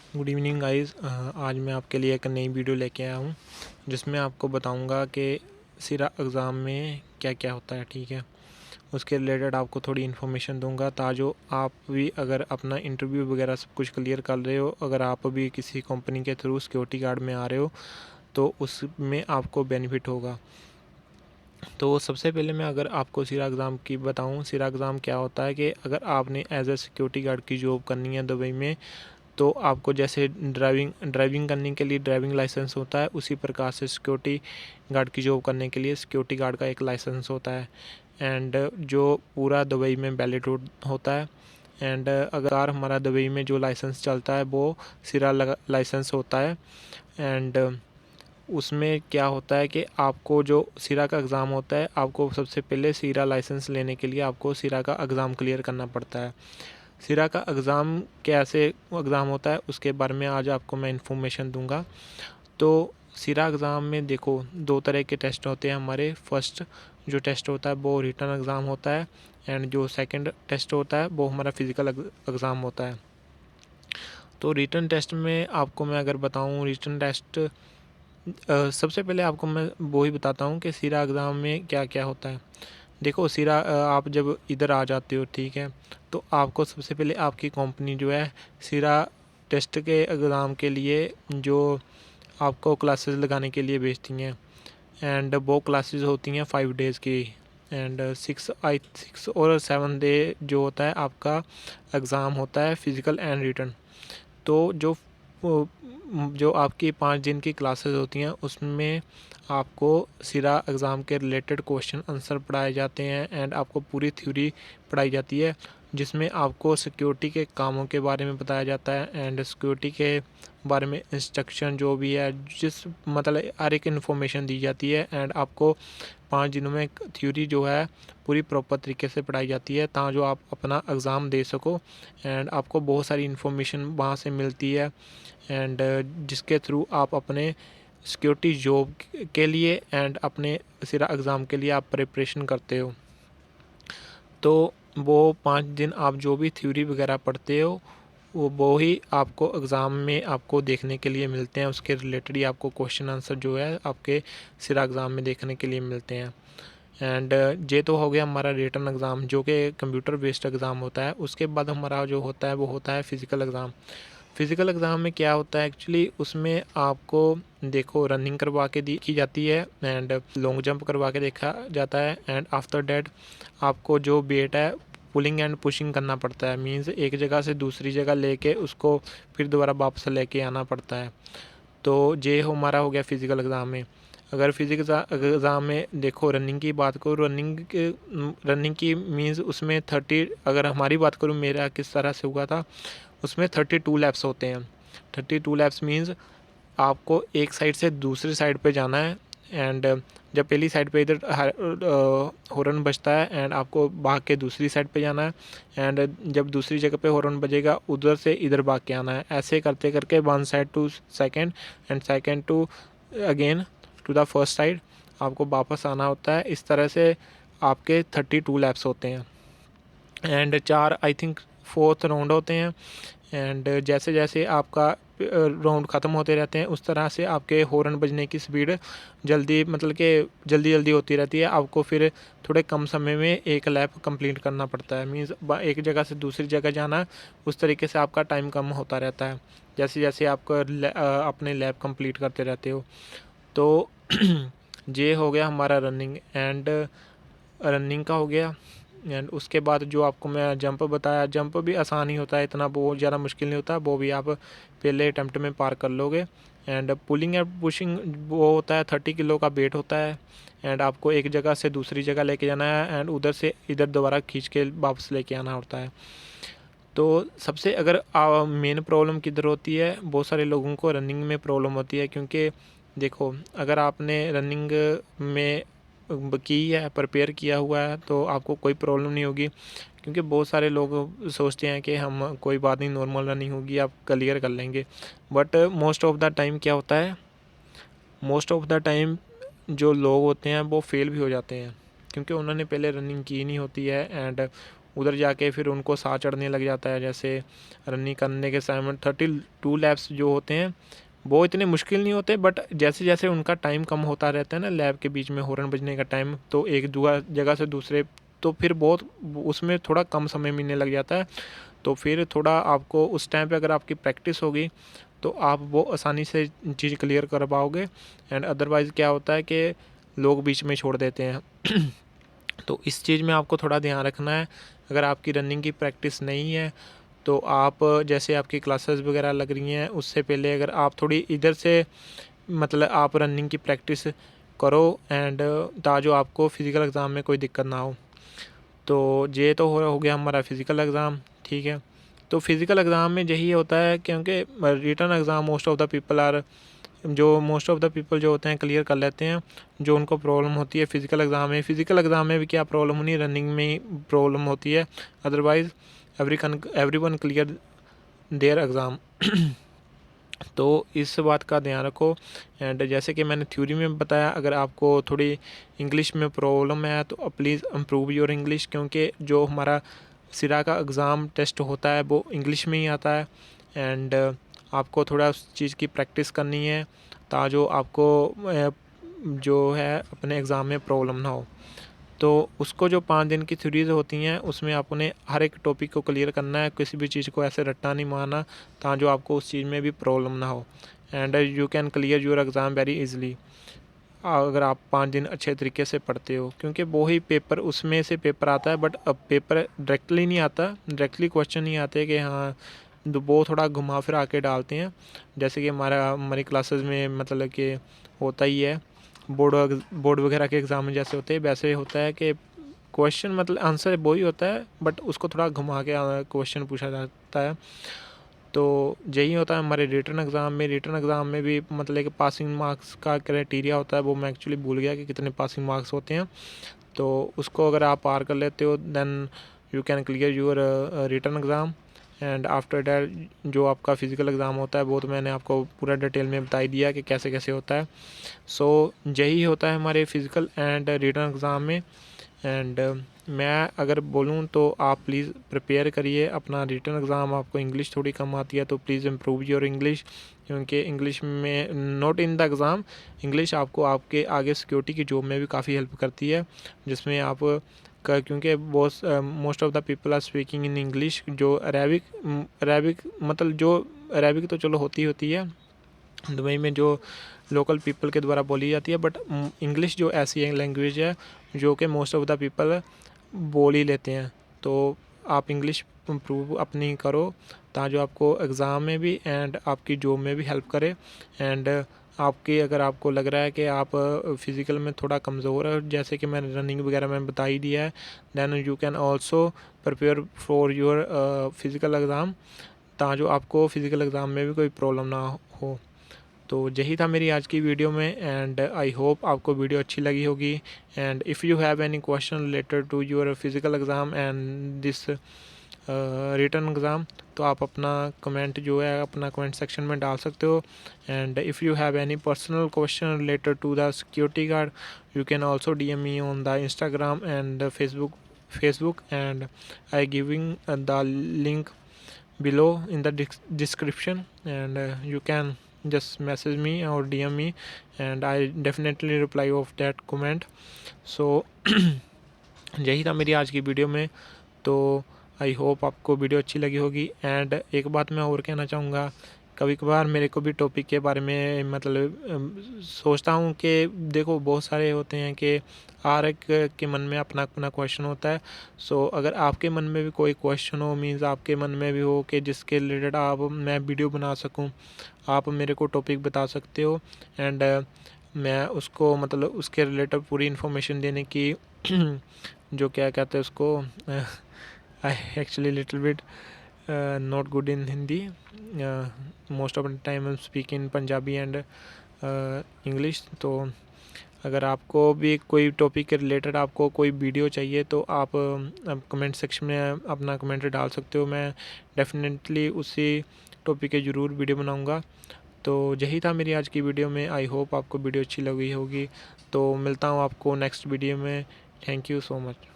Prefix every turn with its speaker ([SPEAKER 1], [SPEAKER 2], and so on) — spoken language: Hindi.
[SPEAKER 1] Good evening guys. आज मैं आपके लिए एक नई वीडियो लेके आया हूँ जिसमें आपको बताऊँगा कि सिरा एग्ज़ाम में क्या क्या होता है। ठीक है, उसके रिलेटेड आपको थोड़ी इन्फॉर्मेशन दूंगा ताजो आप भी अगर अपना इंटरव्यू वगैरह सब कुछ क्लियर कर रहे हो, अगर आप भी किसी कंपनी के थ्रू सिक्योरिटी गार्ड में आ रहे हो तो उसमें आपको बेनिफिट होगा। तो सबसे पहले मैं अगर आपको सिरा एग्ज़ाम की बताऊं, सिरा एग्ज़ाम क्या होता है कि अगर आपने एज ए सिक्योरिटी गार्ड की जॉब करनी है दुबई में, तो आपको जैसे ड्राइविंग करने के लिए ड्राइविंग लाइसेंस होता है, उसी प्रकार से सिक्योरिटी गार्ड की जॉब करने के लिए सिक्योरिटी गार्ड का एक लाइसेंस होता है। एंड जो पूरा दुबई में वैलिड होता है। एंड अगर हमारा दुबई में जो लाइसेंस चलता है वो सिरा लाइसेंस होता है। एंड उसमें क्या होता है कि आपको जो सिरा का एग्ज़ाम होता है, आपको सबसे पहले सिरा लाइसेंस लेने के लिए आपको सिरा का एग्ज़ाम क्लियर करना पड़ता है। सिरा का एग्ज़ाम कैसे एग्ज़ाम होता है उसके बारे में आज आपको मैं इन्फॉर्मेशन दूंगा। तो सिरा एग्ज़ाम में देखो, दो तरह के टेस्ट होते हैं हमारे। फर्स्ट जो टेस्ट होता है वो रिटन एग्ज़ाम होता है, एंड जो सेकंड टेस्ट होता है वो हमारा फिज़िकल एग्ज़ाम होता है। तो रिटन टेस्ट में आपको मैं अगर बताऊं, रिटन टेस्ट सबसे पहले आपको मैं वो ही बताता हूँ कि सिरा एग्ज़ाम में क्या क्या होता है। देखो सिरा आप जब इधर आ जाते हो, ठीक है, तो आपको सबसे पहले आपकी कंपनी जो है सिरा टेस्ट के एग्ज़ाम के लिए जो आपको क्लासेस लगाने के लिए भेजती हैं। एंड वो क्लासेस होती हैं 5 डेज़ की। एंड 6 और 7 डे जो होता है आपका एग्ज़ाम होता है फिज़िकल एंड रिटन। तो जो आपकी 5 दिन की क्लासेस होती हैं उसमें आपको सिरा एग्ज़ाम के रिलेटेड क्वेश्चन आंसर पढ़ाए जाते हैं, एंड आपको पूरी थ्योरी पढ़ाई जाती है जिसमें आपको सिक्योरिटी के कामों के बारे में बताया जाता है, एंड सिक्योरिटी के बारे में इंस्ट्रक्शन जो भी है, जिस मतलब हर एक इन्फॉर्मेशन दी जाती है। एंड आपको 5 दिनों में थ्योरी जो है पूरी प्रॉपर तरीके से पढ़ाई जाती है ताकि आप अपना एग्ज़ाम दे सको। एंड आपको बहुत सारी इन्फॉर्मेशन वहाँ से मिलती है, एंड जिसके थ्रू आप अपने सिक्योरिटी जॉब के लिए एंड अपने सिरा एग्ज़ाम के लिए आप प्रिपरेशन करते हो। तो वो 5 दिन आप जो भी थ्योरी वगैरह पढ़ते हो वो ही आपको एग्ज़ाम में आपको देखने के लिए मिलते हैं। उसके रिलेटेड ही आपको क्वेश्चन आंसर जो है आपके सिरा एग्ज़ाम में देखने के लिए मिलते हैं। एंड ये तो हो गया हमारा रिटन एग्ज़ाम जो कि कंप्यूटर बेस्ड एग्ज़ाम होता है। उसके बाद हमारा जो होता है वो होता है फ़िज़िकल एग्ज़ाम। फ़िज़िकल एग्ज़ाम में क्या होता है एक्चुअली, उसमें आपको देखो रनिंग करवा के दी की जाती है, एंड लॉन्ग जंप करवा के देखा जाता है। एंड आफ्टर डैट आपको जो वेट है पुलिंग एंड पुशिंग करना पड़ता है। मींस एक जगह से दूसरी जगह लेके उसको फिर दोबारा वापस लेके आना पड़ता है। तो ये हमारा हो गया फ़िज़िकल एग्ज़ाम में। अगर फिज़िक्स एग्ज़ाम में देखो रनिंग की बात करूँ, रनिंग की मींस उसमें 30, अगर हमारी बात करूँ मेरा किस तरह से हुआ था, उसमें 32 लैप्स होते हैं। 32 लैप्स मींस आपको एक साइड से दूसरी साइड पे जाना है। एंड जब पहली साइड पे इधर हॉर्न बजता है एंड आपको भाग के दूसरी साइड पे जाना है, एंड जब दूसरी जगह पे हॉर्न बजेगा उधर से इधर भाग के आना है। ऐसे करते करके one side to second and second to again to the first side आपको वापस आना होता है। इस तरह से आपके 32 लैप्स होते हैं, and 4 I think fourth round होते हैं। एंड जैसे जैसे आपका राउंड ख़त्म होते रहते हैं उस तरह से आपके हॉर्न बजने की स्पीड जल्दी, मतलब कि जल्दी जल्दी होती रहती है। आपको फिर थोड़े कम समय में एक लैप कंप्लीट करना पड़ता है। मीन्स एक जगह से दूसरी जगह जाना, उस तरीके से आपका टाइम कम होता रहता है जैसे जैसे आप अपने लैप कंप्लीट करते रहते हो। तो ये हो गया हमारा रनिंग एंड रनिंग का हो गया। एंड उसके बाद जो आपको मैं जंप बताया, जंप भी आसान ही होता है, इतना बहुत ज़्यादा मुश्किल नहीं होता, वो भी आप पहले अटैम्प्ट में पार कर लोगे। एंड पुलिंग एंड पुशिंग वो होता है 30 किलो का वेट होता है, एंड आपको एक जगह से दूसरी जगह लेके जाना है एंड उधर से इधर दोबारा खींच के वापस लेके आना होता है। तो सबसे अगर मेन प्रॉब्लम किधर होती है, बहुत सारे लोगों को रनिंग में प्रॉब्लम होती है। क्योंकि देखो अगर आपने रनिंग में की है, प्रिपेयर किया हुआ है, तो आपको कोई प्रॉब्लम नहीं होगी। क्योंकि बहुत सारे लोग सोचते हैं कि हम कोई बात नहीं, नॉर्मल रनिंग होगी, आप क्लियर कर लेंगे। But most of the time क्या होता है, मोस्ट ऑफ द टाइम जो लोग होते हैं वो फेल भी हो जाते हैं क्योंकि उन्होंने पहले रनिंग की नहीं होती है। एंड उधर जाके फिर उनको साह चढ़ने लग जाता है। जैसे रनिंग करने के समय 32 लैप्स जो होते हैं वो इतने मुश्किल नहीं होते, बट जैसे जैसे उनका टाइम कम होता रहता है ना, लैब के बीच में हॉर्न बजने का टाइम, तो एक जगह से दूसरे, तो फिर बहुत उसमें थोड़ा कम समय मिलने लग जाता है। तो फिर थोड़ा आपको उस टाइम पे अगर आपकी प्रैक्टिस होगी तो आप वो आसानी से चीज़ क्लियर कर पाओगे। एंड अदरवाइज़ क्या होता है कि लोग बीच में छोड़ देते हैं। तो इस चीज़ में आपको थोड़ा ध्यान रखना है। अगर आपकी रनिंग की प्रैक्टिस नहीं है तो आप, जैसे आपकी क्लासेस वगैरह लग रही हैं उससे पहले अगर आप थोड़ी इधर से मतलब आप रनिंग की प्रैक्टिस करो, एंड ताकि आपको फ़िज़िकल एग्ज़ाम में कोई दिक्कत ना हो। तो ये तो हो गया हमारा फ़िज़िकल एग्ज़ाम, ठीक है। तो फ़िज़िकल एग्ज़ाम में यही होता है, क्योंकि written exam most of the people जो होते हैं क्लियर कर लेते हैं। जो उनको प्रॉब्लम होती है फ़िज़िकल एग्ज़ाम में भी क्या प्रॉब्लम होनी है, रनिंग में ही प्रॉब्लम होती है। Otherwise everyone clear their exam. तो इस बात का ध्यान रखो। एंड जैसे कि मैंने थ्योरी में बताया, अगर आपको थोड़ी इंग्लिश में प्रॉब्लम है तो प्लीज़ इम्प्रूव योर इंग्लिश, क्योंकि जो हमारा सिरा का एग्ज़ाम टेस्ट होता है वो इंग्लिश में ही आता है। एंड आपको थोड़ा उस चीज़ की प्रैक्टिस करनी है ताकि आपको जो है अपने एग्ज़ाम में प्रॉब्लम ना हो। तो उसको जो 5 दिन की थ्योरीज होती हैं उसमें आपने हर एक टॉपिक को क्लियर करना है, किसी भी चीज़ को ऐसे रट्टा नहीं मारना ताकि आपको उस चीज़ में भी प्रॉब्लम ना हो। And you can clear your exam very easily अगर आप 5 दिन अच्छे तरीके से पढ़ते हो, क्योंकि वो ही पेपर उसमें से पेपर आता है। बट अब पेपर डायरेक्टली नहीं आता, डायरेक्टली क्वेश्चन नहीं आते कि हाँ, वो थोड़ा घुमा फिरा के डालते हैं। जैसे कि हमारी क्लासेस में मतलब कि होता ही है, बोर्ड वगैरह के एग्ज़ाम में जैसे होते हैं वैसे होता है कि क्वेश्चन मतलब आंसर वही होता है बट उसको थोड़ा घुमा के क्वेश्चन पूछा जाता है। तो यही होता है हमारे रिटन एग्ज़ाम में भी मतलब कि पासिंग मार्क्स का क्राइटेरिया होता है, वो मैं एक्चुअली भूल गया कि कितने पासिंग मार्क्स होते हैं। तो उसको अगर आप पार कर लेते हो then you can clear your written exam. And after that जो आपका फ़िज़िकल एग्ज़ाम होता है वो तो मैंने आपको पूरा डिटेल में बता ही दिया कि कैसे कैसे होता है। सो यही होता है हमारे फ़िज़िकल एंड रिटन एग्ज़ाम में। एंड मैं अगर बोलूँ तो आप प्लीज़ प्रिपेयर करिए अपना रिटन एग्ज़ाम। आपको इंग्लिश थोड़ी कम आती है तो प्लीज़ इम्प्रूव योर इंग्लिश, क्योंकि इंग्लिश में not in the exam, English आपको आपके आगे सिक्योरिटी की जॉब में भी काफ़ी हेल्प करती है, जिसमें आप क्योंकि बहुत most of the people are speaking in English. जो अरेबिक मतलब जो अरेबिक तो चलो होती है दुबई में, जो लोकल पीपल के द्वारा बोली जाती है, बट इंग्लिश जो ऐसी लैंग्वेज है जो कि मोस्ट ऑफ़ द पीपल बोल ही लेते हैं। तो आप इंग्लिश इम्प्रूव अपनी करो ताकि आपको एग्ज़ाम में भी एंड आपकी जॉब में भी हेल्प करे। एंड अगर आपको लग रहा है कि आप फ़िज़िकल में थोड़ा कमज़ोर है, जैसे कि मैंने रनिंग वगैरह में बता ही दिया है, then you can also prepare for your physical exam ताकि आपको फ़िज़िकल एग्ज़ाम में भी कोई प्रॉब्लम ना हो। तो यही था मेरी आज की वीडियो में। एंड आई होप आपको वीडियो अच्छी लगी होगी। And if you have any question related to your physical exam and this written exam, तो आप अपना कमेंट जो है अपना कमेंट सेक्शन में डाल सकते हो। And if you have any personal question related to the security guard, you can also DM me on the Instagram and Facebook, and I giving the link below in the description, and you can just message me or DM me, and I definitely reply of that comment. So यही था मेरी आज की वीडियो में। तो आई होप आपको वीडियो अच्छी लगी होगी। एंड एक बात मैं और कहना चाहूँगा, कभी कभार मेरे को भी टॉपिक के बारे में मतलब सोचता हूँ कि देखो बहुत सारे होते हैं कि हर एक के मन में अपना अपना क्वेश्चन होता है। सो अगर आपके मन में भी कोई क्वेश्चन हो, मीन्स आपके मन में भी हो कि जिसके रिलेटेड मैं वीडियो बना सकूँ, आप मेरे को टॉपिक बता सकते हो। एंड मैं उसको मतलब उसके रिलेटेड पूरी इन्फॉर्मेशन देने की जो क्या कहते हैं उसको I actually little bit not good in Hindi, most of the time I speak in Punjabi and English. तो अगर आपको भी कोई टॉपिक के रिलेटेड आपको कोई वीडियो चाहिए तो आप कमेंट सेक्शन में अपना कमेंट डाल सकते हो। मैं डेफिनेटली उसी टॉपिक के ज़रूर वीडियो बनाऊंगा। तो यही था मेरी आज की वीडियो में। आई होप आपको वीडियो अच्छी लगी होगी। तो मिलता हूँ आपको नेक्स्ट वीडियो में। Thank you so much.